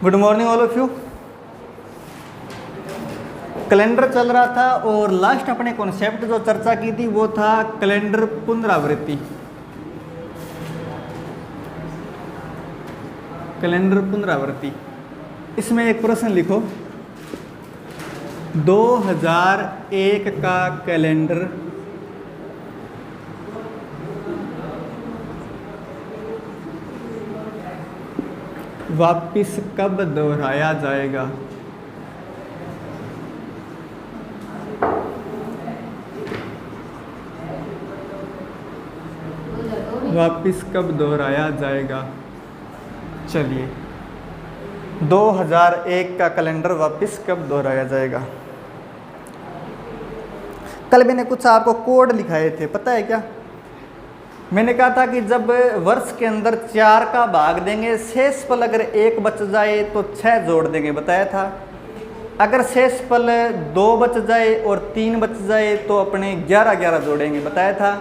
Good morning all of you. Calendar चल रहा था और लास्ट अपने कॉन्सेप्ट जो चर्चा की थी वो था कैलेंडर पुनरावृत्ति। कैलेंडर पुनरावृत्ति, इसमें एक प्रश्न लिखो, 2001 का कैलेंडर वापिस कब दोहराया जाएगा? वापिस कब दोहराया जाएगा? चलिए, 2001 का कैलेंडर वापिस कब दोहराया जाएगा? कल मैंने कुछ आपको कोड लिखाए थे, पता है क्या? मैंने कहा था कि जब वर्ष के अंदर 4 का भाग देंगे, शेषफल अगर 1 बच जाए तो 6 जोड़ देंगे, बताया था। अगर शेषफल 2 बच जाए और 3 बच जाए तो अपने 11 जोड़ेंगे, बताया था।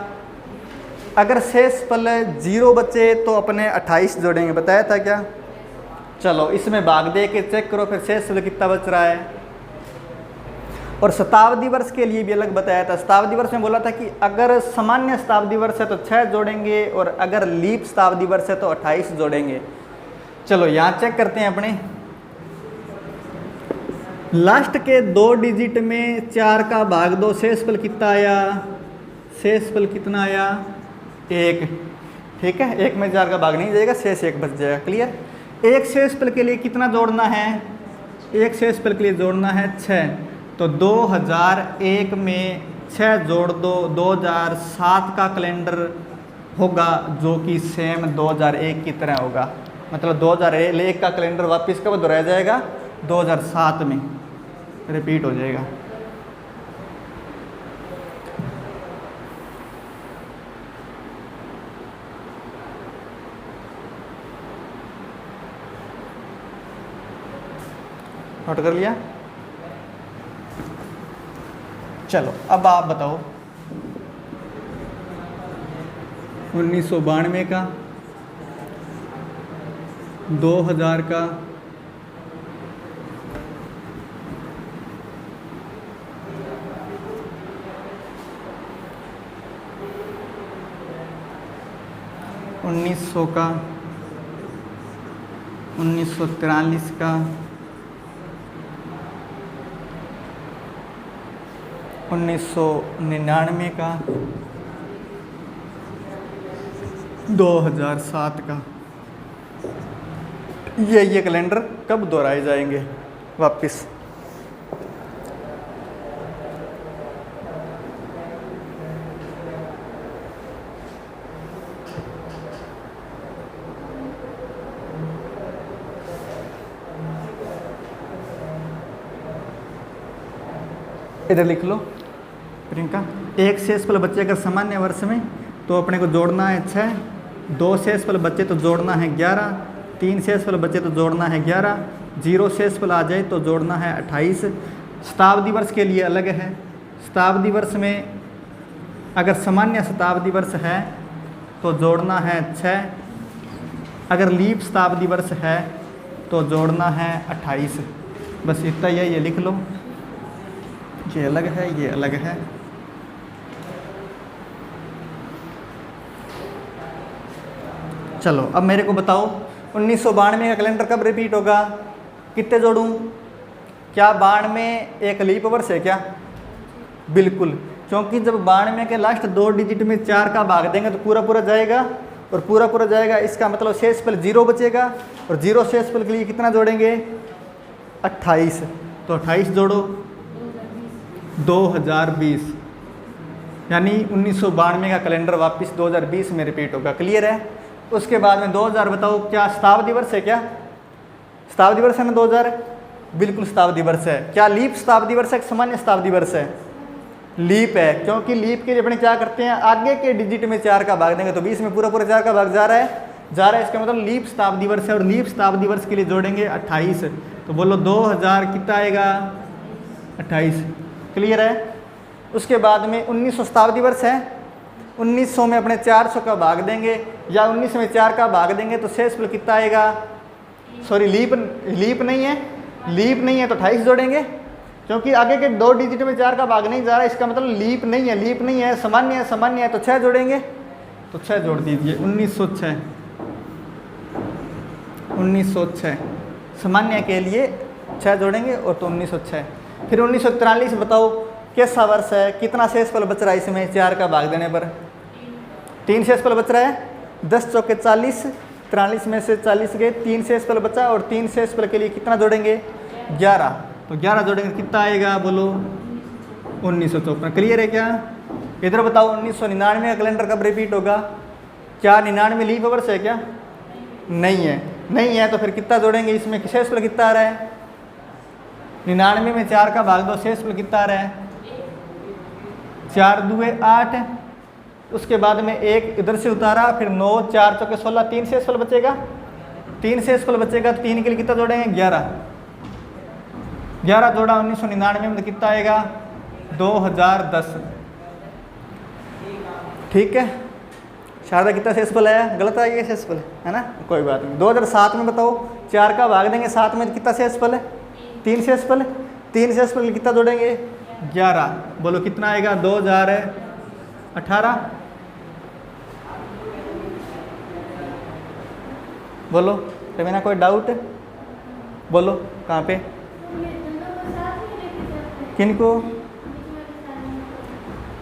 अगर शेषफल 0 बचे तो अपने 28 जोड़ेंगे, बताया था क्या? चलो इसमें भाग दे के चेक करो फिर शेषफल कितना बच रहा है। और शताब्दी वर्ष के लिए भी अलग बताया था। शताब्दी वर्ष में बोला था कि अगर सामान्य शताब्दी वर्ष है तो 6 जोड़ेंगे और अगर लीप शताब्दी वर्ष है तो 28 जोड़ेंगे। चलो यहाँ चेक करते हैं अपने। लास्ट के 2 डिजिट में 4 का भाग दो, शेषफल कितना आया? शेषफल कितना आया? 1। ठीक है, 1 में 4 का भाग नहीं जाएगा, शेष 1 बच जाएगा। क्लियर? एक शेषफल के लिए कितना जोड़ना है? एक शेषफल के लिए जोड़ना है 6। तो 2001 में 6 जोड़ दो, 2007 का कैलेंडर होगा जो कि सेम 2001 की तरह होगा। मतलब 2001 का कैलेंडर वापस कब दोहराया जाएगा? 2007 में रिपीट हो जाएगा। नोट कर लिया? चलो अब आप बताओ, 1992 का, 2000 का, 1900 का, 1943 का, 1999 का, 2007 का, ये कैलेंडर कब दोहराए जाएंगे वापस? इधर लिख लो प्रियंका। एक शेषफल बचे अगर सामान्य वर्ष में तो अपने को जोड़ना है 6, 2 शेषफल बचे तो जोड़ना है 11, 3 शेषफल बचे तो जोड़ना है 11, 0 शेषफल आ जाए तो जोड़ना है 28। शताब्दी वर्ष के लिए अलग है। शताब्दी वर्ष में अगर सामान्य शताब्दी वर्ष है तो जोड़ना है 6, अगर लीप शताब्दी वर्ष है तो जोड़ना है 28। बस इतना ही है, ये लिख लो। ये अलग है, ये अलग है। चलो अब मेरे को बताओ, 1992 का कैलेंडर कब रिपीट होगा? कितने जोड़ूं? क्या 92 एक लीप वर्ष है क्या? बिल्कुल, क्योंकि जब 92 के लास्ट 2 डिजिट में 4 का भाग देंगे तो पूरा पूरा जाएगा, और पूरा पूरा जाएगा इसका मतलब शेषफल 0 बचेगा, और 0 शेषफल के लिए कितना जोड़ेंगे? 28। तो 28 जोड़ो, 2020, यानी 1992 का कैलेंडर वापस 2020 में रिपीट होगा। क्लियर है? उसके बाद में 2000 बताओ, क्या शताब्दी वर्ष है क्या? शताब्दी वर्ष है ना 2000? बिल्कुल शताब्दी वर्ष है। क्या लीप शताब्दी वर्ष है कि सामान्य शताब्दी वर्ष है? लीप है, क्योंकि लीप के लिए अपने क्या करते हैं, आगे के डिजिट में 4 का भाग देंगे तो 20 में पूरा पूरा 4 का भाग जा रहा है। इसका मतलब लीप शताब्दी वर्ष है, और लीप शताब्दी वर्ष के लिए जोड़ेंगे 28। तो बोलो 2000 कितना आएगा? 28। क्लियर है? उसके बाद में 1900 शताब्दी वर्ष है। 1900 में अपने 400 का भाग देंगे, या 19 में 4 का भाग देंगे तो शेषफल कितना आएगा? सॉरी लीप नहीं है, लीप नहीं है तो 28 जोड़ेंगे, क्योंकि आगे के 2 डिजिट में 4 का भाग नहीं जा रहा, इसका मतलब लीप नहीं है, लीप नहीं है, सामान्य है तो 6 जोड़ेंगे, तो 6 जोड़ दीजिए। 1906 सामान्य के लिए 6 जोड़ेंगे और तो 1906। फिर 1943 बताओ कैसा वर्ष है, कितना शेषफल बच रहा है इसमें 4 का भाग देने पर? 3 शेषफल बच रहा है, 10 चौके 40, 43 में से 40 गए, 3 शेषफल बचा और 3 शेषफल के लिए कितना जोड़ेंगे? 11, तो 11 जोड़ेंगे कितना आएगा बोलो? 1954। क्लियर है क्या? इधर बताओ 1999 का कैलेंडर कब रिपीट होगा? क्या 99 लीप वर्ष है क्या? नहीं है तो फिर कितना जोड़ेंगे इसमें? शेषफल कितना आ रहा है? 99 में 4 का भाग दो, शेषफल कितना आ रहा है? 4 दूए 8, उसके बाद में 1 इधर से उतारा, फिर 9, 4 चौके 16, 3 शेषफल बचेगा, 3 शेषफल बचेगा तो 3 के लिए कितना जोड़ेंगे? 11 जोड़ा 1999 में तो कितना आएगा? 2010। ठीक है, शारदा कितना शेषफल आया? गलत आएगा शेषफल, है ना, कोई बात नहीं। 2007 में बताओ 4 का भाग देंगे 7 में, कितना शेषफल है? 3 शेषफल, 3 शेषफल कितना जोड़ेंगे? 11, बोलो कितना आएगा? 2018। बोलो रवीना, कोई डाउट? बोलो कहाँ पे, किनको?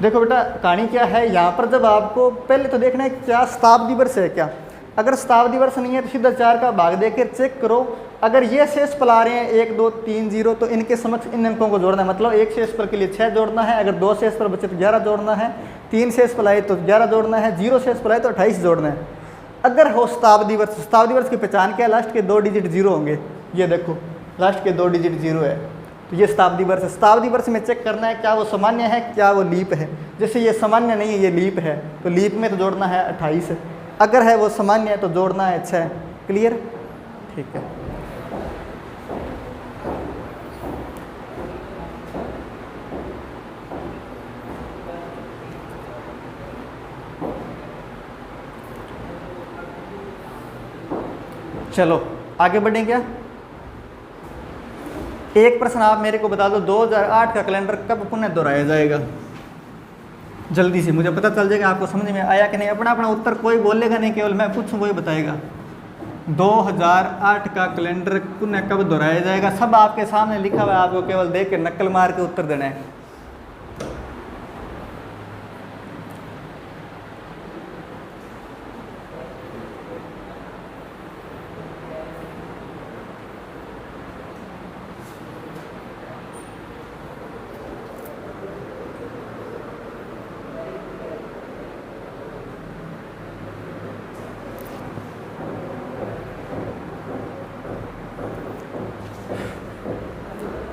देखो बेटा कहानी क्या है यहाँ पर, जब आपको पहले तो देखना है क्या शताब्दी वर्ष है क्या। अगर शताब्दी वर्ष नहीं है तो सीधा 4 का भाग देकर चेक करो। अगर ये शेषफल आ रहे हैं 1 2 3 0 तो इनके समक्ष इन अंकों को जोड़ना है, मतलब 1 शेषफल के लिए 6 जोड़ना है, अगर 2 शेषफल बचे तो 11 जोड़ना है, 3 शेषफल आए तो 11 जोड़ना है, 0 शेषफल आए तो 28 जोड़ना है। अगर हो शताब्दी वर्ष की पहचान क्या है? लास्ट के 2 डिजिट 0 होंगे, ये देखो लास्ट के 2 डिजिट 0 है, तो ये शताब्दी वर्ष में चेक करना है क्या वो सामान्य है, क्या वो लीप है। जैसे ये सामान्य नहीं है, ये लीप है, तो लीप में तो जोड़ना है 28, अगर है वो सामान्य है तो जोड़ना है 6। क्लियर? ठीक है। चलो आगे बढ़ें क्या? एक प्रश्न आप मेरे को बता दो, 2008 का कैलेंडर कब पुनः दोहराया जाएगा? जल्दी से, मुझे पता चल जाएगा आपको समझ में आया कि नहीं। अपना अपना उत्तर कोई बोलेगा नहीं, केवल मैं पूछूं वही बताएगा। 2008 का कैलेंडर पुनः कब दोहराया जाएगा? सब आपके सामने लिखा हुआ है, आपको केवल देख के नकल मार के उत्तर देना है।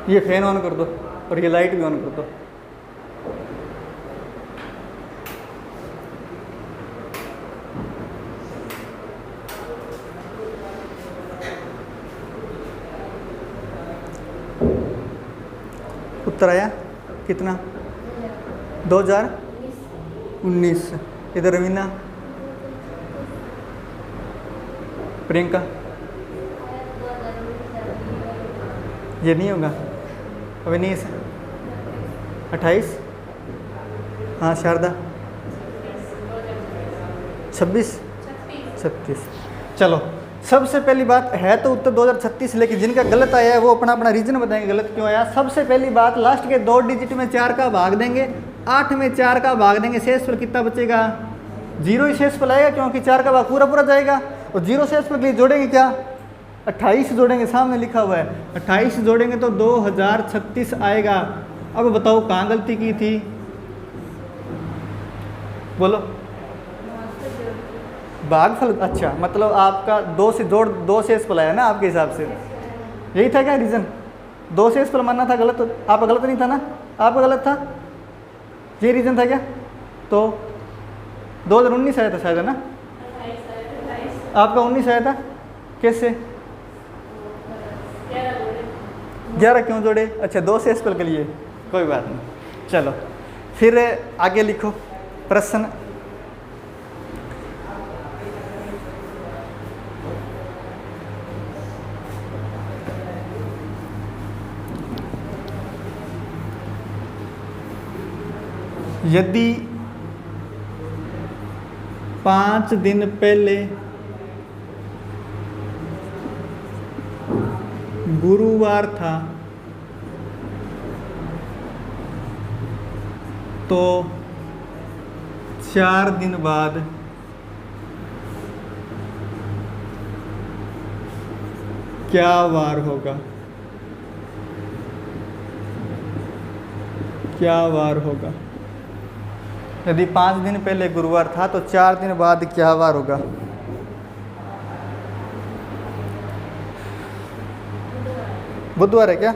ये फैन ऑन कर दो और ये लाइट भी ऑन कर दो। उत्तर आया कितना? 2019। इधर रवीना, प्रियंका, ये नहीं होगा। अविनीश 28, हाँ शारदा 26, चलो सबसे पहली बात है तो उत्तर 2036, लेकिन जिनका गलत आया है वो अपना अपना रीजन बताएंगे गलत क्यों आया। सबसे पहली बात, लास्ट के 2 डिजिट में 4 का भाग देंगे, 8 में 4 का भाग देंगे, शेषफल कितना बचेगा? 0 ही शेषफल आएगा, क्योंकि 4 का भाग पूरा पूरा जाएगा। और 0 शेषफल के लिए जोड़ेंगे क्या? 28 जोड़ेंगे, सामने लिखा हुआ है 28 जोड़ेंगे तो 2036 आएगा। अब बताओ कहाँ गलती की थी? बोलो। भागफल, अच्छा मतलब आपका 2 से जोड़ 2 शेषफल आया ना आपके हिसाब से, यही था क्या रीज़न? 2 शेषफल मानना था गलत, तो आपका गलत नहीं था ना? आपका गलत था, ये रीज़न था क्या? तो 2019 आया था शायद, है ना? आपका 19 आया था, कैसे? 11 क्यों जोड़े? अच्छा 2 शेषफल के लिए, कोई बात नहीं। चलो फिर आगे लिखो प्रश्न। यदि 5 दिन पहले गुरुवार था तो 4 दिन बाद क्या वार होगा? क्या वार होगा? यदि 5 दिन पहले गुरुवार था तो 4 दिन बाद क्या वार होगा? बुधवार है क्या?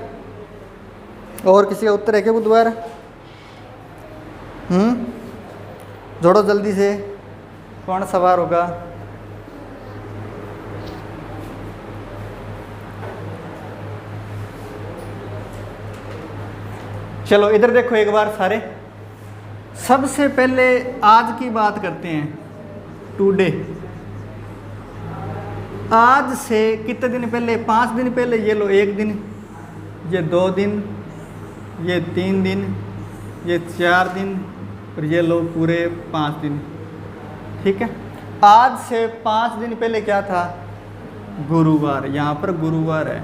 और किसी का उत्तर है क्या बुधवार? जोड़ो जल्दी से, कौन सा वार होगा? चलो इधर देखो एक बार सारे। सबसे पहले आज की बात करते हैं, टुडे। आज से कितने दिन पहले? 5 दिन पहले। ये लो 1 दिन, ये 2 दिन, ये 3 दिन, ये 4 दिन और ये लो पूरे 5 दिन। ठीक है, आज से 5 दिन पहले क्या था? गुरुवार। यहाँ पर गुरुवार है।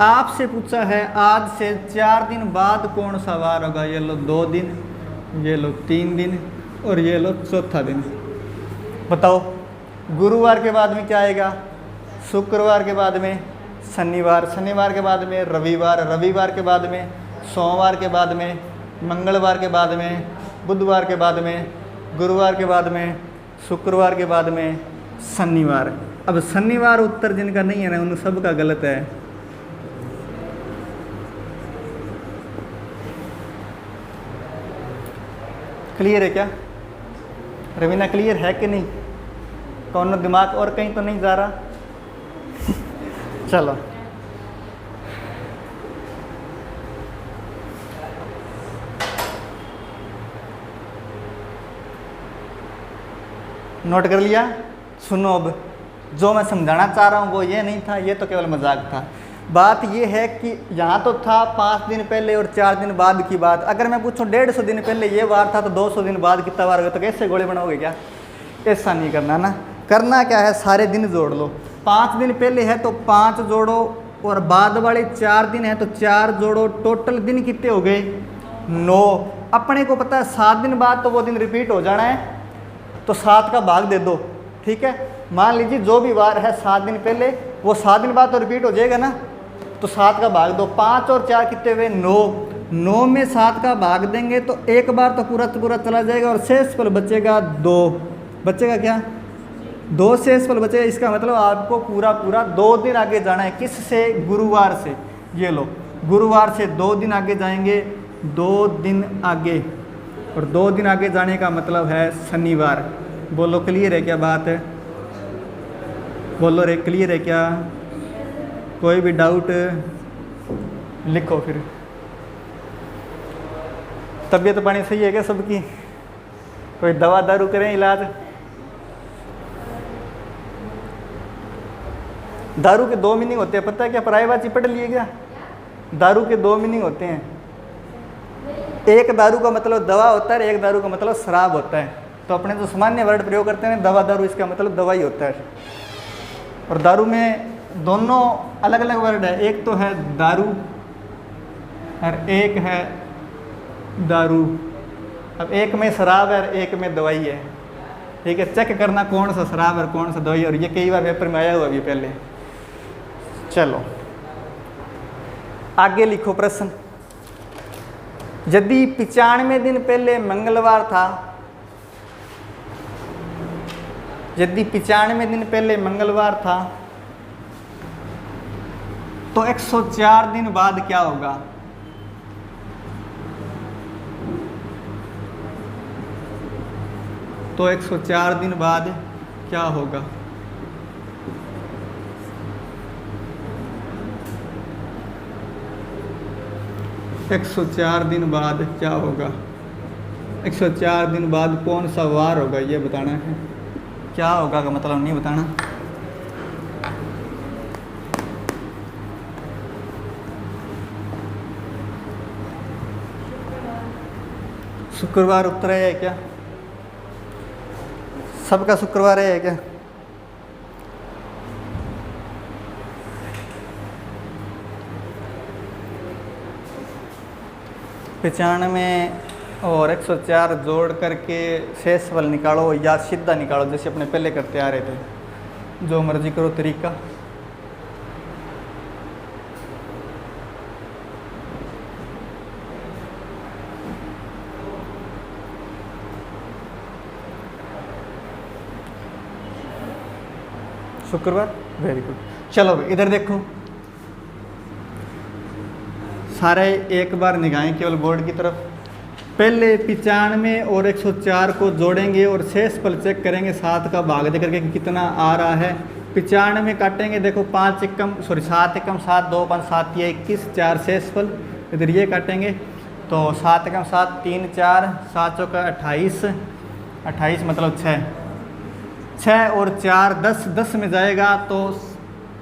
आपसे पूछा है आज से 4 दिन बाद कौन सा वार होगा? ये लो 2 दिन, ये लो 3 दिन और ये लो चौथा दिन। बताओ गुरुवार के बाद में क्या आएगा? शुक्रवार के बाद में शनिवार, शनिवार के बाद में रविवार, रविवार के बाद में सोमवार, के बाद में मंगलवार, के बाद में बुधवार, के बाद में गुरुवार, के बाद में शुक्रवार, के बाद में शनिवार। अब शनिवार उत्तर जिनका नहीं है ना उन सब का गलत है। क्लियर है क्या रवीना? क्लियर है कि नहीं? कौन दिमाग और कहीं तो नहीं जा रहा? चलो नोट कर लिया? सुनो, अब जो मैं समझाना चाह रहा हूँ वो ये नहीं था, ये तो केवल मजाक था। बात ये है कि यहाँ तो था 5 दिन पहले और 4 दिन बाद की बात। अगर मैं पूछूं 150 दिन पहले ये वार था तो 200 दिन बाद कितना वार होगा? तो कैसे गोले बनाओगे क्या? ऐसा नहीं करना ना। करना क्या है, सारे दिन जोड़ लो। 5 दिन पहले है तो 5 जोड़ो और बाद वाले 4 दिन है तो 4 जोड़ो। टोटल दिन कितने हो गए? 9। अपने को पता है 7 दिन बाद तो वो दिन रिपीट हो जाना है, तो 7 का भाग दे दो। ठीक है, मान लीजिए जो भी वार है 7 दिन पहले वो 7 दिन बाद तो रिपीट हो जाएगा ना, तो 7 का भाग दो। 5 और 4 कितने हुए? 9। 9 में 7 का भाग देंगे तो एक बार तो पूरा चला जाएगा और शेष फल बचेगा 2। बचेगा क्या? 2 शेष फल बचेगा। इसका मतलब आपको पूरा 2 दिन आगे जाना है। किस से? गुरुवार से। ये लो गुरुवार से 2 दिन आगे जाएंगे, 2 दिन आगे, और 2 दिन आगे जाने का मतलब है शनिवार। बोलो क्लियर है क्या बात है? बोलो रे क्लियर है क्या? कोई भी डाउट लिखो। फिर तबीयत पानी सही है क्या सबकी? कोई दवा दारू करें इलाज? दारू के 2 मीनिंग होते हैं, पता है क्या? परायवाची पढ़ लिए क्या? दारू के 2 मीनिंग होते हैं। एक दारू का मतलब दवा होता है, एक दारू का मतलब शराब होता है। तो अपने जो सामान्य वर्ड प्रयोग करते हैं दवा दारू, इसका मतलब दवाई होता है। और दारू में दोनों अलग अलग वर्ड है, एक तो है दारू और एक है दारू। अब एक में शराब है और एक में दवाई है। ठीक है, चेक करना कौन सा शराब और कौन सा दवाई, और ये कई बार पेपर में आया हुआ अभी पहले। चलो आगे लिखो प्रश्न। यदि 95 दिन पहले मंगलवार था, यदि 95 दिन पहले मंगलवार था तो 104 दिन बाद क्या होगा? तो 104 दिन बाद क्या होगा? एक 104 दिन बाद क्या होगा? 104 दिन बाद कौन सा वार होगा ये बताना है। क्या होगा का मतलब नहीं बताना। शुक्रवार उत्तर है क्या? सबका शुक्रवार है क्या? में और 104 जोड़ करके शेषफल निकालो या सीधा निकालो, जैसे अपने पहले करते आ रहे थे, जो मर्जी करो तरीका। शुक्रवार, वेरी गुड। चलो इधर देखो, सारे एक बार निगाहें केवल बोर्ड की तरफ। पहले 95 और 104 को जोड़ेंगे और शेषफल चेक करेंगे 7 का भाग दे करके कितना आ रहा है। 95 काटेंगे, देखो 5 एकम 7 एकम 7 2 5 7 ये 21 4 शेषफल। इधर ये काटेंगे तो 7 एकम 7 3 4 7 चौका 28 28 मतलब 6 और 4 10 में जाएगा तो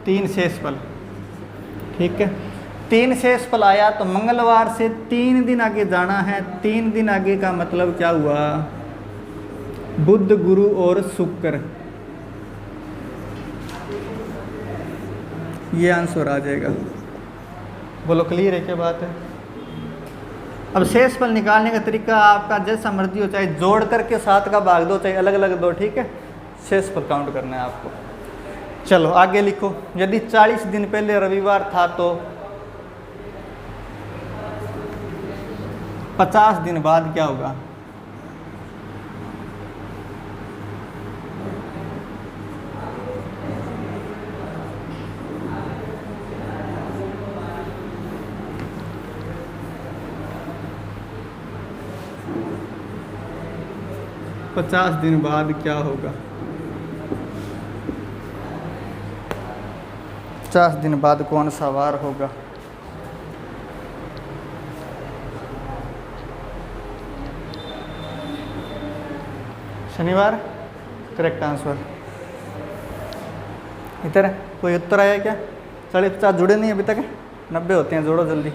3 शेषफल। ठीक है, 3 शेषफल आया तो मंगलवार से 3 दिन आगे जाना है। 3 दिन आगे का मतलब क्या हुआ? बुध गुरु और शुक्र, ये आंसर आ जाएगा। बोलो क्लियर है क्या बात है? अब शेषफल निकालने का तरीका आपका जैसा मर्जी हो, चाहे जोड़ करके 7 का भाग दो, चाहे अलग अलग दो। ठीक है, शेषफल काउंट करना है आपको। चलो आगे लिखो, यदि 40 दिन पहले रविवार था तो 50 दिन बाद क्या होगा? पचास दिन बाद क्या होगा? 50 दिन बाद कौन सा वार होगा? शनिवार, करेक्ट आंसर। इधर कोई उत्तर आया क्या? 40-50 जुड़े नहीं अभी तक, 90 होते हैं, जोड़ो जल्दी।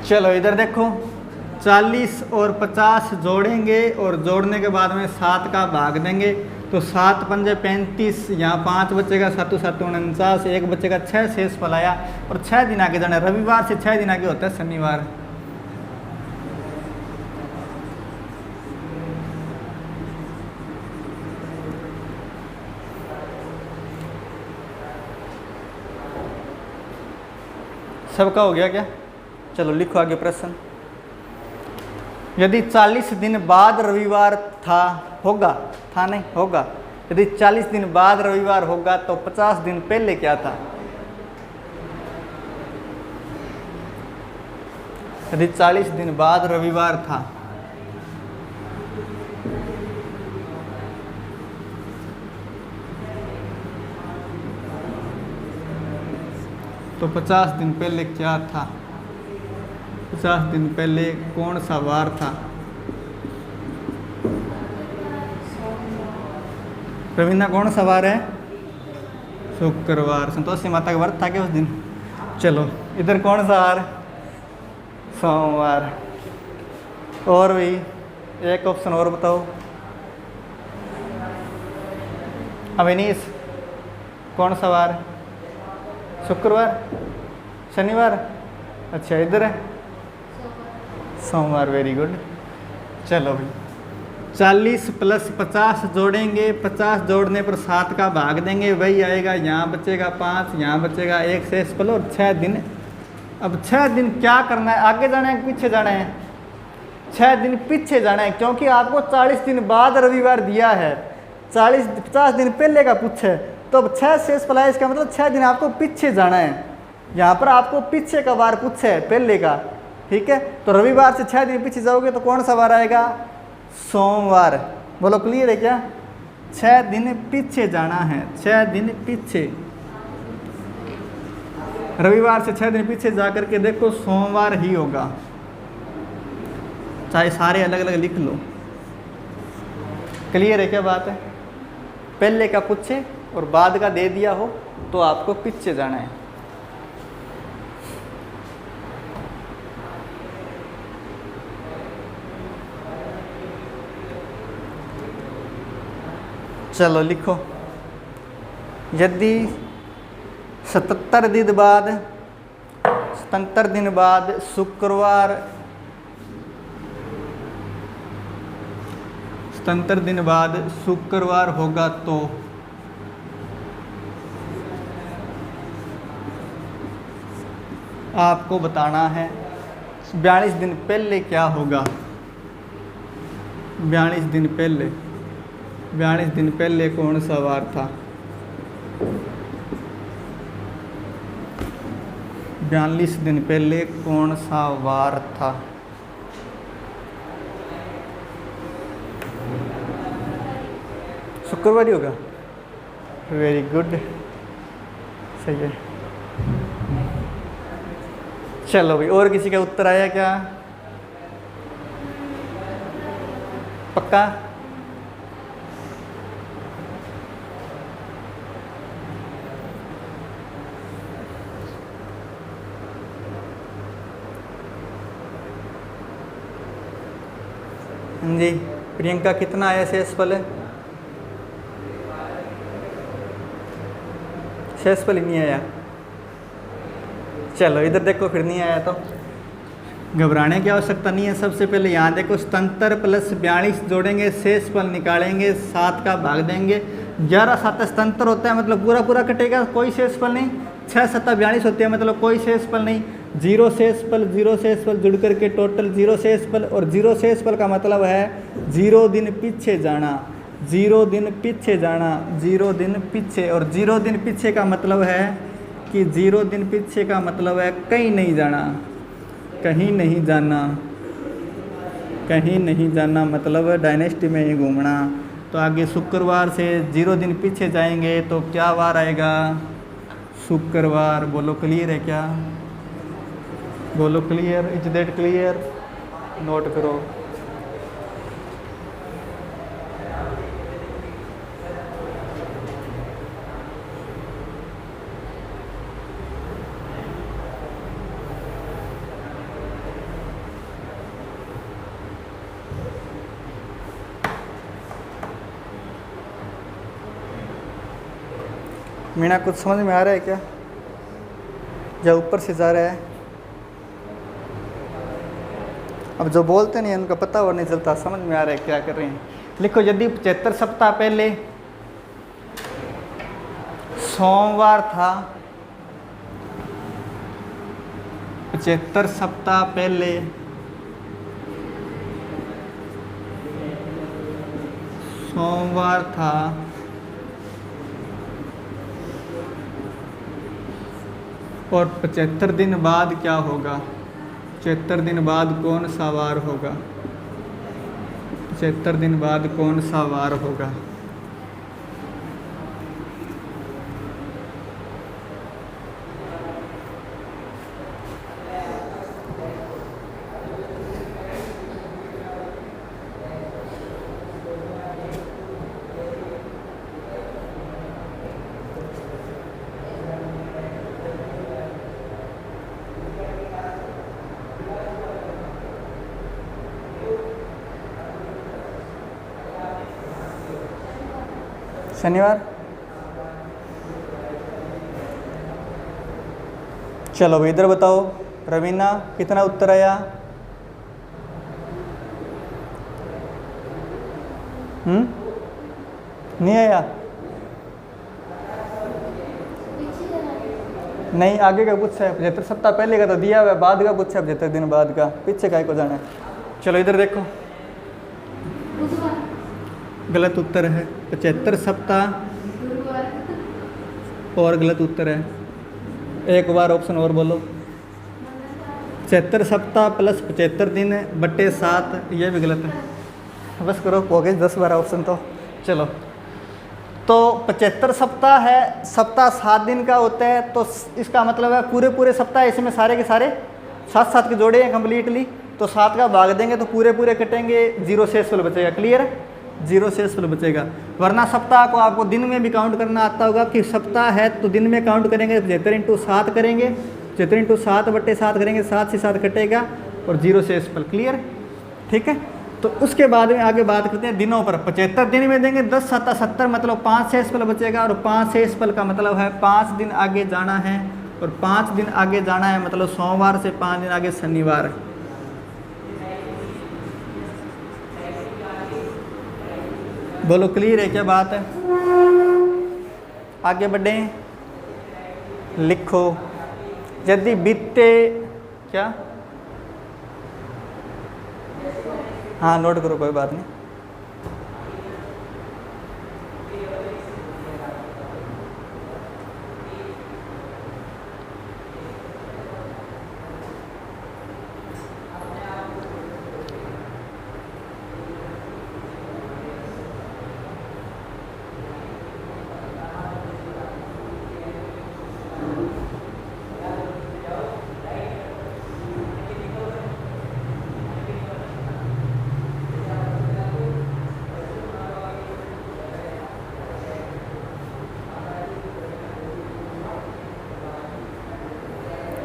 चलो इधर देखो, 40 और 50 जोड़ेंगे और जोड़ने के बाद में 7 का भाग देंगे तो 7 पंजे 35, यहाँ 5 बचेगा, 7 7 49, 1 बचेगा, 6 शेषफल आया। और 6 दिन आगे जाना, रविवार से 6 दिन आगे होता है शनिवार। सबका हो गया क्या? चलो लिखो आगे प्रश्न। यदि 40 दिन बाद रविवार होगा, यदि 40 दिन बाद रविवार होगा तो 50 दिन पहले क्या था? यदि 40 दिन बाद रविवार था तो 50 दिन पहले क्या था? 50 दिन पहले कौन सा वार था? रवीना कौन सा वार है? शुक्रवार। संतोषी माता का व्रत था क्या उस दिन? चलो इधर कौन सा वार? सोमवार। और भी एक ऑप्शन और बताओ। अविनीश कौन सा वार? शुक्रवार, शनिवार, अच्छा इधर है सोमवार। Very good. चलो भाई 40 प्लस 50 जोड़ेंगे, 50 जोड़ने पर 7 का भाग देंगे, वही आएगा। यहाँ बचेगा 5, यहाँ बचेगा 1 शेषफल और 6 दिन। अब 6 दिन क्या करना है? आगे जाना है पीछे जाना है? 6 दिन पीछे जाना है, क्योंकि आपको 40 दिन बाद रविवार दिया है, 50 दिन पहले का पूछे तो अब 6 शेषफल है, इसका मतलब 6 दिन आपको पीछे जाना है। यहाँ पर आपको पीछे का वार पूछे है, पहले का। ठीक है, तो रविवार से 6 दिन पीछे जाओगे तो कौन सा वार आएगा? सोमवार। बोलो क्लियर है क्या? 6 दिन पीछे जाना है, 6 दिन पीछे। रविवार से 6 दिन पीछे जा कर के देखो, सोमवार ही होगा, चाहे सारे अलग अलग लिख लो। क्लियर है क्या बात है? पहले का पूछे और बाद का दे दिया हो तो आपको पीछे जाना है। चलो लिखो, यदि 77 दिन बाद 77 दिन बाद शुक्रवार 77 दिन बाद शुक्रवार होगा तो आपको बताना है 42 दिन पहले क्या होगा। 42 दिन पहले 42 दिन पहले कौन सा वार था? 42 दिन पहले कौन सा वार था? शुक्रवार ही होगा। वेरी गुड, सही है। चलो भाई, और किसी का उत्तर आया क्या? पक्का? हाँ जी, प्रियंका कितना आया शेषफल? शेषफल ही नहीं आया। चलो इधर देखो, फिर नहीं आया तो घबराने की आवश्यकता नहीं है। सबसे पहले यहाँ देखो, 77 प्लस 42 जोड़ेंगे, शेषफल निकालेंगे, 7 का भाग देंगे। 11 7 77 होता है, मतलब पूरा पूरा कटेगा, कोई शेषफल नहीं। 6 7 42 होते हैं, मतलब कोई शेषफल नहीं। 0 शेषफल जुड़ करके टोटल 0 शेषफल, और 0 शेषफल का मतलब है 0 दिन पीछे जाना, 0 दिन पीछे जाना, 0 दिन पीछे। और 0 दिन पीछे का मतलब है कि 0 दिन पीछे का मतलब है कहीं नहीं जाना, कहीं नहीं जाना, कहीं नहीं जाना, मतलब डायनेस्टी में ही घूमना। तो आगे शुक्रवार से 0 दिन पीछे जाएंगे तो क्या वार आएगा? शुक्रवार। बोलो क्लियर है क्या? बोलो clear? Is that clear? Note करो। मीना, कुछ समझ में आ रहा है क्या? या ऊपर से जा रहा है? अब जो बोलते नहीं उनका पता और नहीं चलता, समझ में आ रहा है क्या कर रहे हैं। लिखो, यदि 75 सप्ताह पहले सोमवार था, 75 सप्ताह पहले सोमवार था, और 75 दिन बाद क्या होगा? 75 दिन बाद कौन सा वार होगा? 75 दिन बाद कौन सा वार होगा? शनिवार। चलो भाई इधर बताओ, रवीना कितना उत्तर आया? नहीं आया? नहीं, आगे का पूछा है। 75 सप्ताह पहले का तो दिया हुआ है, बाद का पूछा है 75 दिन बाद का, पीछे का को जाना है। चलो इधर देखो, गलत उत्तर है। 75 सप्ताह और गलत उत्तर है। एक बार ऑप्शन और बोलो। 75 सप्ताह प्लस 75 दिन बटे 7, ये भी गलत है। बस करो, हो गए 10 12 ऑप्शन तो। चलो, तो 75 सप्ताह है, सप्ताह 7 दिन का होता है, तो इसका मतलब है पूरे पूरे सप्ताह इसमें सारे के सारे 7 के जोड़े हैं कम्प्लीटली, तो 7 का भाग देंगे तो पूरे पूरे कटेंगे, 0 शेषफल बचेगा। क्लियर है, 0 शेषफल बचेगा। वरना सप्ताह को आपको दिन में भी काउंट करना आता होगा कि सप्ताह है तो दिन में काउंट करेंगे, 75 × 7 करेंगे, 75 × 7/7 करेंगे, 7 से 7 कटेगा और 0 शेषफल। क्लियर, ठीक है। तो उसके बाद में आगे बात करते हैं दिनों पर। 75 दिन में देंगे, 10 × 7 = 70, मतलब 5 शेषफल बचेगा, और 5 शेषफल का मतलब है 5 दिन आगे जाना है, और 5 दिन आगे जाना है मतलब सोमवार से 5 दिन आगे शनिवार। बोलो क्लियर है क्या बात है? आगे बढ़े, लिखो। यदि बीते क्या, हाँ नोट करो, कोई बात नहीं।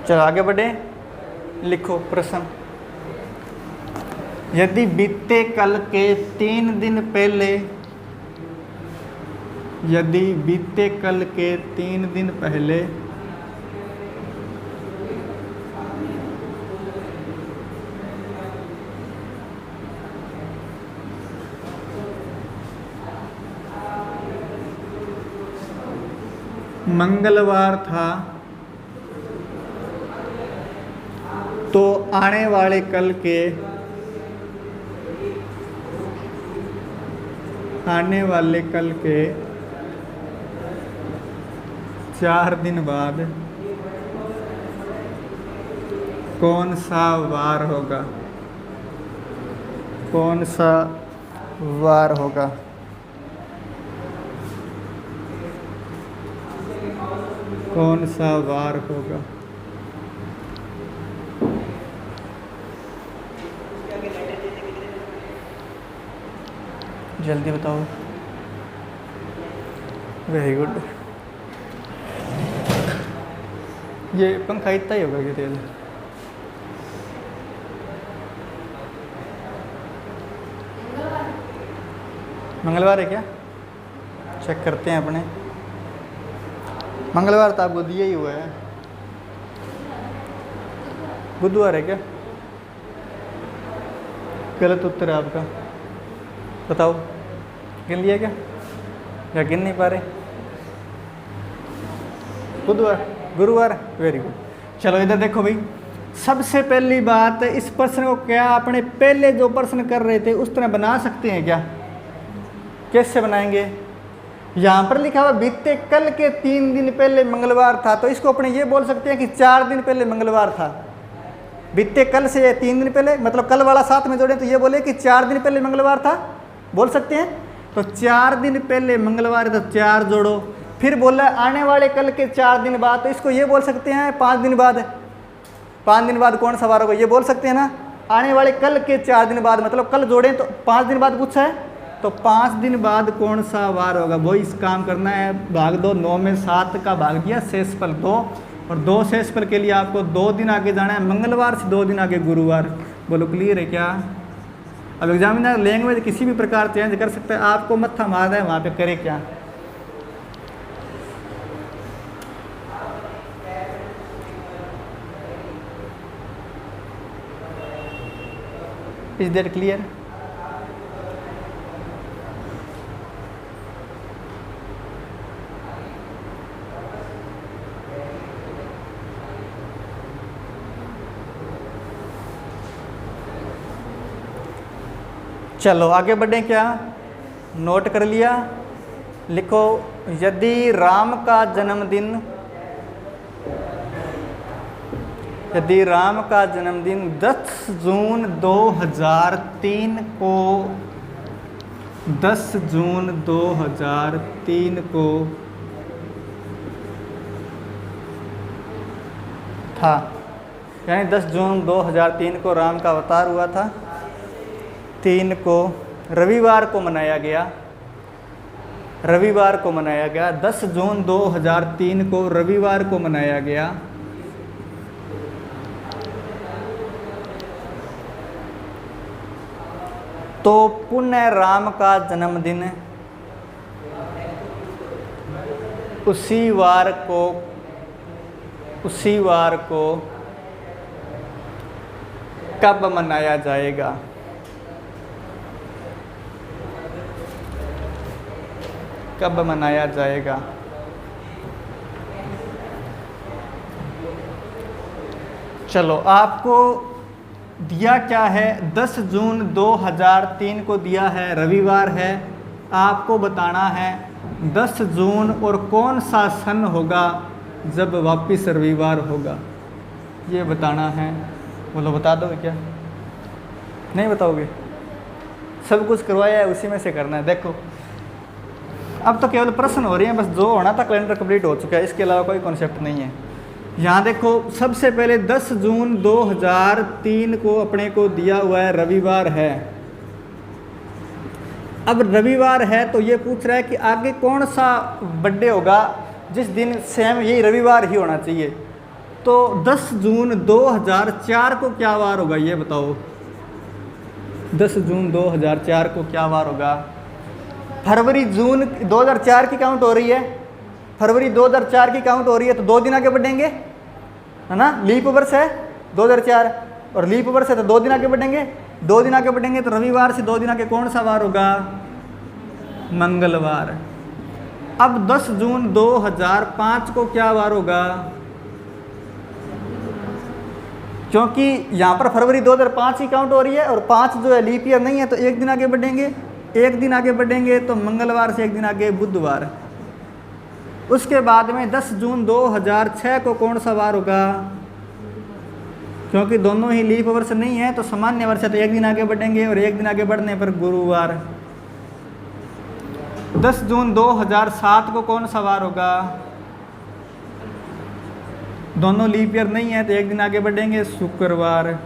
चलो आगे बढ़े, लिखो प्रश्न। यदि बीते कल के 3 दिन पहले, यदि बीते कल के 3 दिन पहले मंगलवार था तो आने वाले कल के 4 दिन बाद कौन सा वार होगा? कौन सा वार होगा? कौन सा वार होगा? जल्दी बताओ। Very good. ये पंखा इतना ही होगा कि तेज? मंगलवार है क्या? चेक करते हैं अपने। मंगलवार तो आपको दिया ही हुआ है। बुधवार है क्या? गलत उत्तर है आपका। बताओ, गिन लिया क्या या गिन नहीं पा रहे? बुधवार, गुरुवार, वेरी गुड। चलो इधर देखो भाई, सबसे पहली बात, इस प्रश्न को क्या अपने पहले जो प्रश्न कर रहे थे उस तरह बना सकते हैं क्या? कैसे बनाएंगे? यहाँ पर लिखा हुआ बीते कल के 3 दिन पहले मंगलवार था, तो इसको अपने ये बोल सकते हैं कि 4 दिन पहले मंगलवार था। बीते कल से 3 दिन पहले, मतलब कल वाला साथ में जोड़े तो ये बोले कि 4 दिन पहले मंगलवार था, बोल सकते हैं। तो 4 दिन पहले मंगलवार है तो 4 जोड़ो। फिर बोला आने वाले कल के 4 दिन बाद, तो इसको ये बोल सकते हैं 5 दिन बाद। 5 दिन बाद कौन सा वार होगा ये बोल सकते हैं ना। आने वाले कल के 4 दिन बाद, मतलब कल जोड़े तो 5 दिन बाद पूछा है, तो 5 दिन बाद कौन सा वार होगा वो इस काम करना है। भाग दो, 9 में 7 का भाग दिया, शेषफल 2, और 2 शेषफल के लिए आपको 2 दिन आगे जाना है, मंगलवार से 2 दिन आगे गुरुवार। बोलो क्लियर है क्या? अब एग्जामिनर लैंग्वेज किसी भी प्रकार चेंज कर सकता है, आपको मत्था मारना है वहाँ पे करे क्या। Is that clear? चलो आगे बढ़े, क्या नोट कर लिया? लिखो, यदि राम का जन्मदिन, यदि राम का जन्मदिन 10 जून 2003 को 10 जून 2003 को था, यानी 10 जून 2003 को राम का अवतार हुआ था। 3 को रविवार को मनाया गया, रविवार को मनाया गया। 10 जून 2003 को रविवार को मनाया गया। तो पुण्य राम का जन्मदिन उसी वार को कब मनाया जाएगा? कब मनाया जाएगा? चलो, आपको दिया क्या है? 10 जून 2003 को दिया है, रविवार है। आपको बताना है 10 जून और कौन सा सन होगा जब वापिस रविवार होगा, ये बताना है। बोलो, बता दोगे क्या? नहीं बताओगे? सब कुछ करवाया है, उसी में से करना है। देखो, अब तो केवल प्रश्न हो रहे हैं, बस जो होना था कैलेंडर कंप्लीट हो चुका है, इसके अलावा कोई कॉन्सेप्ट नहीं है। यहाँ देखो, सबसे पहले 10 जून 2003 को अपने को दिया हुआ है, रविवार है। अब रविवार है तो ये पूछ रहा है कि आगे कौन सा बर्थडे होगा जिस दिन सेम यही रविवार ही होना चाहिए। तो 10 जून 2004 को क्या वार होगा, ये बताओ। 10 जून 2004 को क्या वार होगा? फरवरी जून 2004 की काउंट हो रही है, फरवरी 2004 की काउंट हो रही है, तो 2 दिन आगे बढ़ेंगे, है ना। लीप वर्ष है 2004 और लीप वर्ष है तो 2 दिन आगे बढ़ेंगे। 2 दिन आगे बढ़ेंगे तो रविवार से 2 दिन आगे कौन सा वार होगा? मंगलवार। अब 10 जून 2005 को क्या वार होगा? क्योंकि यहाँ पर फरवरी 2005 की काउंट हो रही है और 5 जो है लीप ईयर नहीं है, तो 1 दिन आगे बढ़ेंगे। 1 दिन आगे बढ़ेंगे तो मंगलवार से 1 दिन आगे बुधवार। उसके बाद में 10 जून 2006 को कौन सा वार होगा? क्योंकि दोनों ही लीप वर्ष नहीं है तो सामान्य वर्ष है, तो 1 दिन आगे बढ़ेंगे और 1 दिन आगे बढ़ने पर गुरुवार। 10 जून 2007 को कौन सा वार होगा? दोनों लीप ईयर नहीं है तो 1 दिन आगे बढ़ेंगे, शुक्रवार।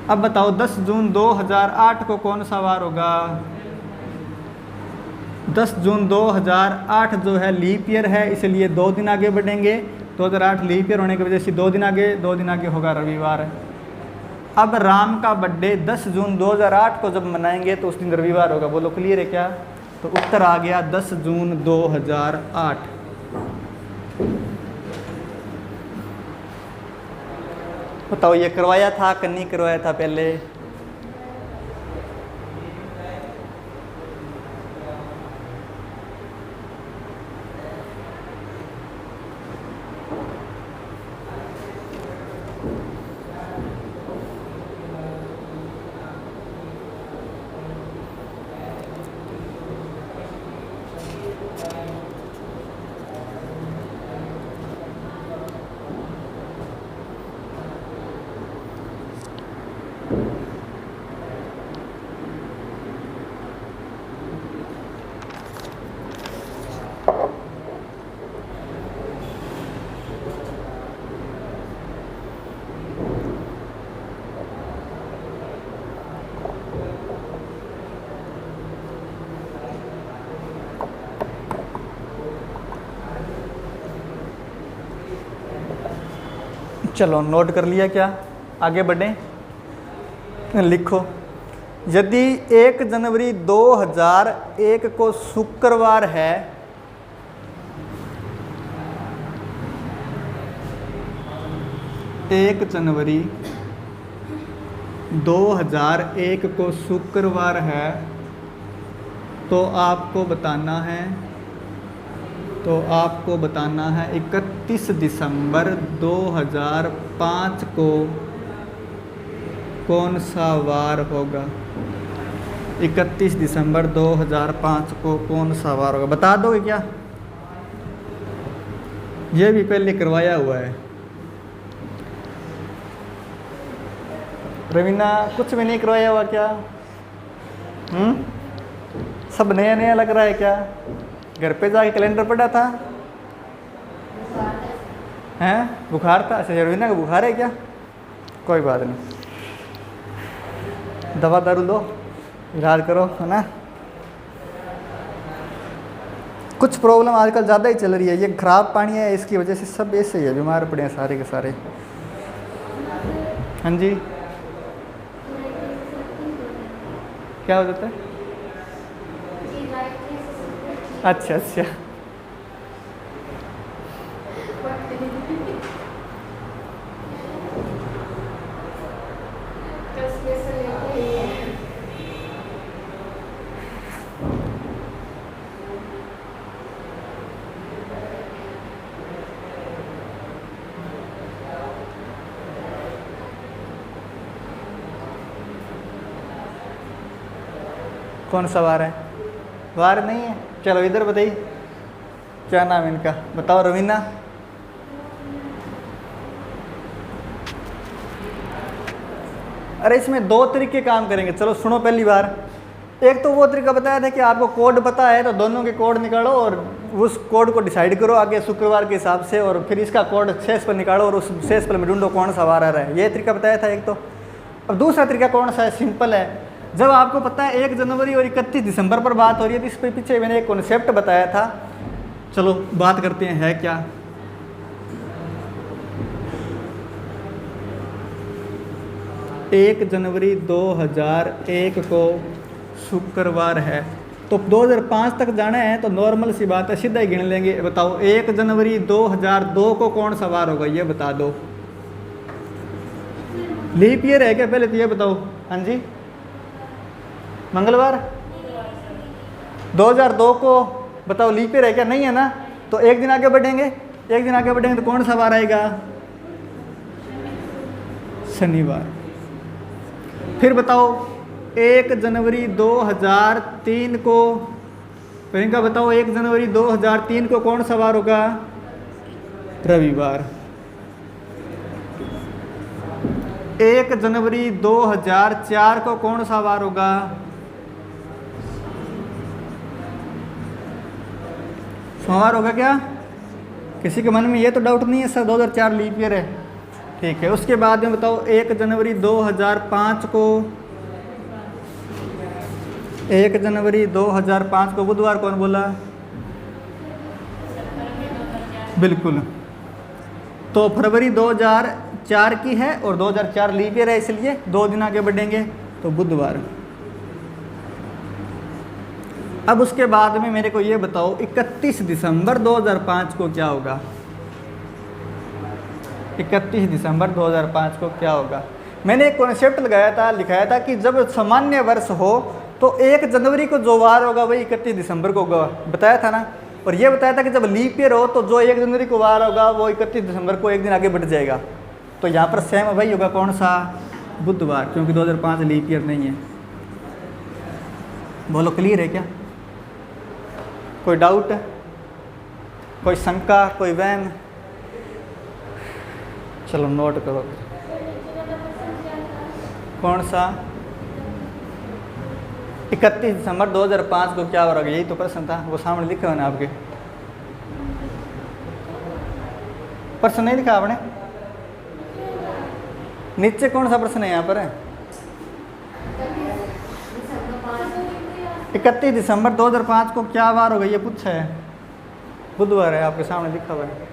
अब बताओ 10 जून 2008 को कौन सा वार होगा? 10 जून 2008 जो है लीप ईयर है, इसलिए 2 दिन आगे बढ़ेंगे। 2008 लीप ईयर होने की वजह से 2 दिन आगे होगा, रविवार। अब राम का बर्थडे 10 जून 2008 को जब मनाएंगे तो उस दिन रविवार होगा। बोलो, क्लियर है क्या? तो उत्तर आ गया 10 जून 2008। बताओ, ये करवाया था कि नहीं करवाया था पहले? चलो, नोट कर लिया क्या? आगे बढ़ें। लिखो, यदि 1 जनवरी 2001 को शुक्रवार है, एक जनवरी 2001 को शुक्रवार है, तो आपको बताना है 31 दिसंबर 2005 को कौन सा वार होगा? 31 दिसंबर 2005 को कौन सा वार होगा? बता दोगे क्या? ये भी पहले करवाया हुआ है। रवीना, कुछ भी नहीं करवाया हुआ क्या? सब नया नया लग रहा है क्या? घर पे जाके कैलेंडर पढ़ा था? हैं, बुखार था? अच्छा रवीना का बुखार है क्या? कोई बात नहीं, दवा दारू लो, इलाज करो, है ना। कुछ प्रॉब्लम आजकल ज़्यादा ही चल रही है, ये खराब पानी है, इसकी वजह से सब ऐसे ही है, बीमार पड़े हैं सारे के सारे। हाँ जी, क्या हो जाता है? अच्छा अच्छा, कौन सा वार है? वार नहीं है, चलो इधर बताइए, क्या नाम है इनका, बताओ रवीना। अरे इसमें दो तरीके काम करेंगे, चलो सुनो पहली बार। एक तो वो तरीका बताया था कि आपको कोड पता है तो दोनों के कोड निकालो और उस कोड को डिसाइड करो आगे शुक्रवार के हिसाब से, और फिर इसका कोड शेष पर निकालो और उस शेष पर में ढूंढो कौन सा वार आ रहा है, ये तरीका बताया था एक तो। अब दूसरा तरीका कौन सा है? सिंपल है, जब आपको पता है 1 जनवरी और 31 दिसंबर पर बात हो रही है तो इस पर पीछे मैंने एक कॉन्सेप्ट बताया था, चलो बात करते हैं, है क्या। 1 जनवरी 2001 को शुक्रवार है, तो 2005 तक जाना है तो नॉर्मल सी बात है, सीधा ही गिन लेंगे। बताओ 1 जनवरी 2002 को कौन सा वार होगा, ये बता दो। लीप ईयर है क्या, पहले तो ये बताओ। हाँ जी, मंगलवार। 2002 को बताओ लीप ईयर है क्या? नहीं है ना, तो एक दिन आगे बढ़ेंगे, एक दिन आगे बढ़ेंगे तो कौन सा वार आएगा? शनिवार। फिर बताओ 1 जनवरी 2003 को, प्रियंका बताओ 1 जनवरी 2003 को कौन सा वार होगा? रविवार। 1 जनवरी 2004 को कौन सा वार होगा? सोमवार होगा क्या? किसी के मन में ये तो डाउट नहीं है सर 2004 लीप ईयर है? ठीक है, उसके बाद में बताओ 1 जनवरी 2005 को, 1 जनवरी 2005 को बुधवार कौन बोला? बिल्कुल, तो फरवरी 2004 की है और 2004 लीप ईयर है, इसलिए 2 दिन आगे बढ़ेंगे तो बुधवार। अब उसके बाद में मेरे को ये बताओ 31 दिसंबर 2005 को क्या होगा? 31 दिसंबर 2005 को क्या होगा? मैंने एक कॉन्सेप्ट लगाया था, लिखाया था कि जब सामान्य वर्ष हो तो 1 जनवरी को जो वार होगा वही 31 दिसंबर को होगा, बताया था ना। और ये बताया था कि जब लीप ईयर हो तो जो 1 जनवरी को वार होगा वो 31 दिसंबर को एक दिन आगे बढ़ जाएगा। तो यहाँ पर सेम वही होगा, कौन सा? बुधवार, क्योंकि 2005 लीप ईयर नहीं है। बोलो क्लियर है क्या? कोई डाउट है, कोई शंका, कोई वहम? चलो नोट करो, कौन सा? 31 दिसंबर 2005 को क्या हो रहा है, यही तो प्रश्न था, वो सामने लिखा हुआ ना आपके। प्रश्न नहीं लिखा आपने? नीचे कौन सा प्रश्न है यहाँ पर? 31 दिसंबर 2005 को क्या वार होगा ये पूछा है, बुधवार है, आपके सामने लिखा हुआ है।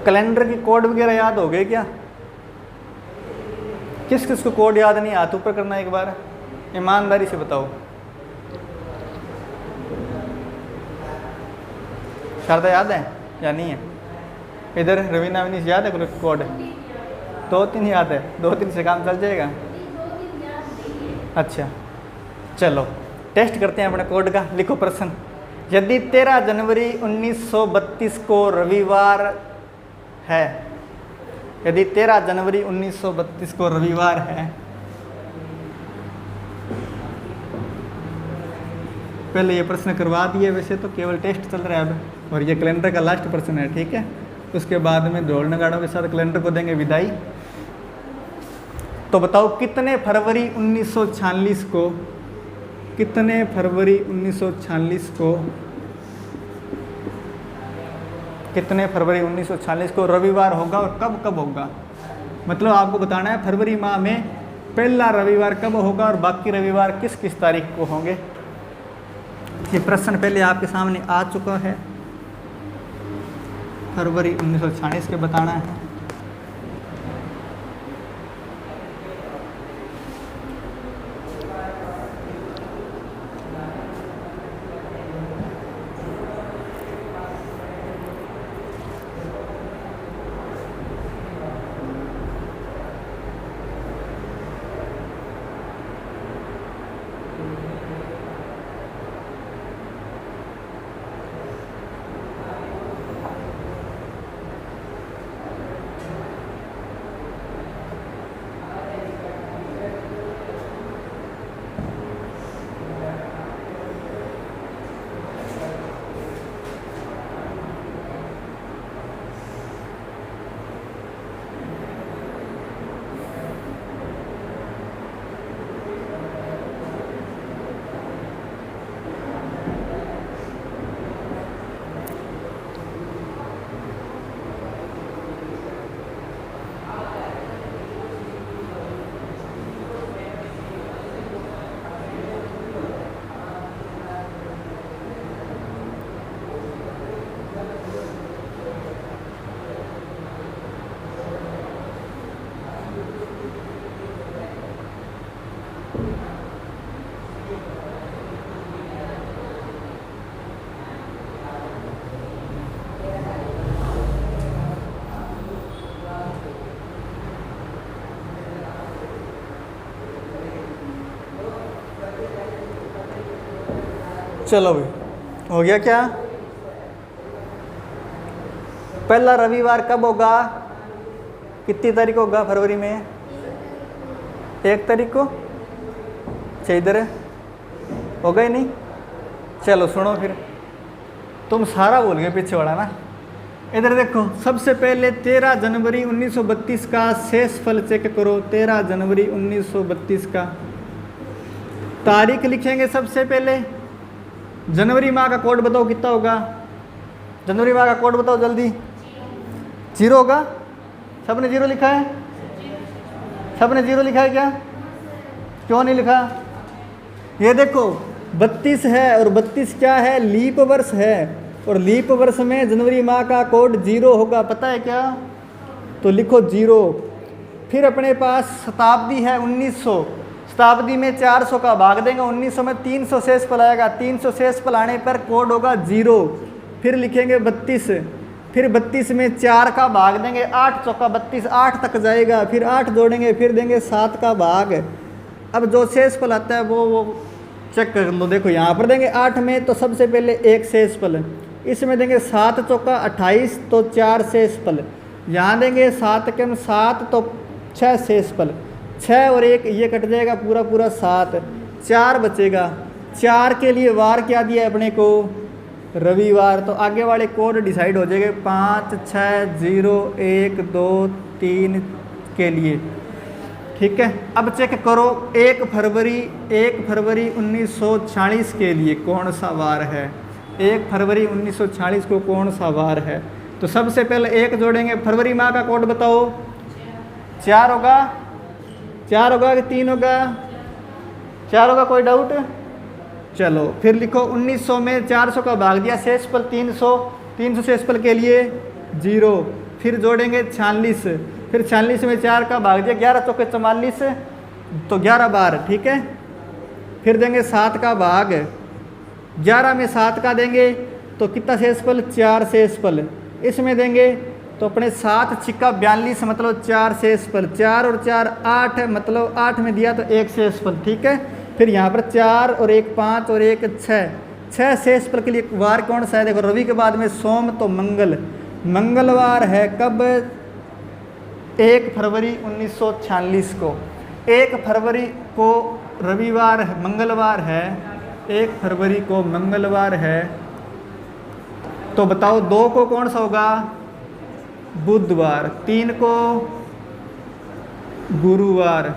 कैलेंडर की कोड वगैरह याद हो गए क्या? किस किस को कोड याद नहीं, हाथ ऊपर करना एक बार, ईमानदारी से बताओ। शारदा याद है या नहीं है? इधर रवीना विनीश याद है कोड? 2-3 याद है, 2-3 से काम चल जाएगा। अच्छा चलो टेस्ट करते हैं अपने कोड का, लिखो प्रश्न, यदि 13 जनवरी 1932 को रविवार है, यदि 13 जनवरी 1932 को रविवार है, पहले ये प्रश्न करवा दिए, वैसे तो केवल टेस्ट चल रहा है अब, और ये कैलेंडर का लास्ट प्रश्न है, ठीक है। उसके बाद में ढोल नगाड़ों के साथ कैलेंडर को देंगे विदाई। तो बताओ कितने फरवरी 1946 को, कितने फरवरी 1946 को, कितने फरवरी 1946 को रविवार होगा और कब कब होगा। मतलब आपको बताना है फरवरी माह में पहला रविवार कब होगा और बाकी रविवार किस किस तारीख को होंगे। ये प्रश्न पहले आपके सामने आ चुका है, फरवरी 1946 के बताना है। चलो भाई, हो गया क्या। पहला रविवार कब होगा, कितनी तारीख को होगा फरवरी में, 1 तारीख को। अच्छा इधर होगा ही नहीं। चलो सुनो फिर, तुम सारा बोल गए पीछे वाला ना। इधर देखो, सबसे पहले 13 जनवरी 1932 का शेषफल चेक करो। 13 जनवरी 1932 का तारीख लिखेंगे सबसे पहले। जनवरी माह का कोड बताओ कितना होगा, जनवरी माह का कोड बताओ जल्दी। 0 होगा, सबने 0 लिखा है, सबने 0 लिखा है क्या, क्यों नहीं लिखा। ये देखो 32 है और 32 क्या है, लीप वर्ष है, और लीप वर्ष में जनवरी माह का कोड 0 होगा, पता है क्या। तो लिखो 0। फिर अपने पास शताब्दी है 1900, शताब्दी में 400 का भाग देंगे, 1900 में 300 शेषफल आएगा, 300 शेषफल आने पर कोड होगा 0। फिर लिखेंगे 32, फिर 32 में 4 का भाग देंगे, 8 चौका 32, 8 तक जाएगा, फिर 8 जोड़ेंगे, फिर देंगे 7 का भाग। अब जो शेषफल आता है वो चेक कर लो। देखो यहाँ पर देंगे 8 में तो सबसे पहले 1 शेषफल, इसमें देंगे 7 चौका 28 तो 4 शेषफल, यहाँ देंगे 7 के 7 तो 6 शेषफल, 6 और 1 ये कट जाएगा, पूरा पूरा 7, 4 बचेगा। 4 के लिए वार क्या दिया है अपने को, रविवार। तो आगे वाले कोड डिसाइड हो जाएंगे 5, 6, 0, 1, 2, 3 के लिए, ठीक है। अब चेक करो 1 फरवरी 1946 के लिए कौन सा वार है, 1 फरवरी 1946 को कौन सा वार है। तो सबसे पहले 1 जोड़ेंगे, फरवरी माह का कोड बताओ। 4 होगा, 4 होगा कि 3 होगा, 4 होगा, कोई डाउट। चलो फिर लिखो 1900 में 400 का भाग दिया, शेषफल 300, 300 शेषफल के लिए 0। फिर जोड़ेंगे 46, फिर 46 में 4 का भाग दिया, 11 चौके 44 तो 11 बार, ठीक है। फिर देंगे 7 का भाग, 11 में 7 का देंगे तो कितना शेषफल, 4 शेषफल। इसमें देंगे तो अपने 7 छिक्का 42 मतलब 4 शेषफल, 4 और 4 8 मतलब 8 में दिया तो 1 शेषफल, ठीक है। फिर यहाँ पर 4 और 1 5 और 1 6, 6 शेष फल के लिए वार कौन सा है? देखो रवि के बाद में सोम तो मंगल, मंगलवार है कब? 1 फरवरी 1946 को। 1 फरवरी को रविवार है, मंगलवार है, 1 फरवरी को मंगलवार है। तो बताओ 2 को कौन सा होगा? बुधवार, 3 को गुरुवार,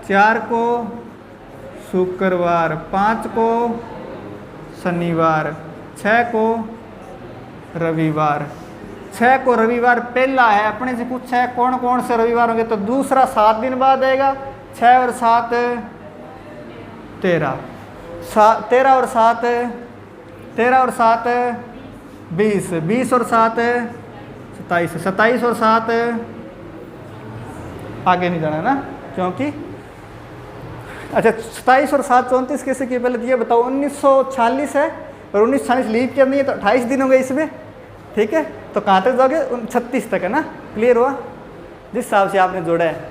4 को शुक्रवार, 5 को शनिवार, 6 को रविवार। 6 को रविवार पहला है, अपने से पूछा है कौन कौन से रविवार होंगे, तो दूसरा 7 दिन बाद आएगा। 6 और 7 13, 13 और 7 20, 20 और 7 27, 27 और 7 आगे नहीं जाना ना, क्योंकि अच्छा 27 और 7 34 कैसे किए पहले ये बताओ। 1946 है और 1946 लीव ईयर नहीं है, तो 28 दिन हो गए इसमें, ठीक है। तो कहाँ तक जाओगे? 36 तक है ना, क्लियर हुआ जिस हिसाब से आपने जोड़ा है।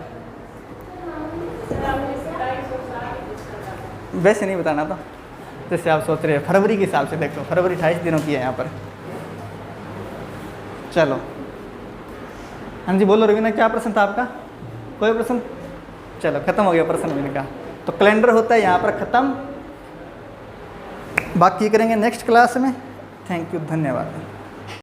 वैसे नहीं बताना था जैसे आप सोच रहे हैं, फरवरी के हिसाब से देखो, फरवरी 28 दिनों की है यहाँ पर। चलो हाँ जी बोलो रवीना, क्या प्रश्न था आपका? कोई प्रश्न? चलो खत्म हो गया प्रश्न मैंने कहा। तो कैलेंडर होता है यहाँ पर ख़त्म, बाकी करेंगे नेक्स्ट क्लास में। थैंक यू, धन्यवाद।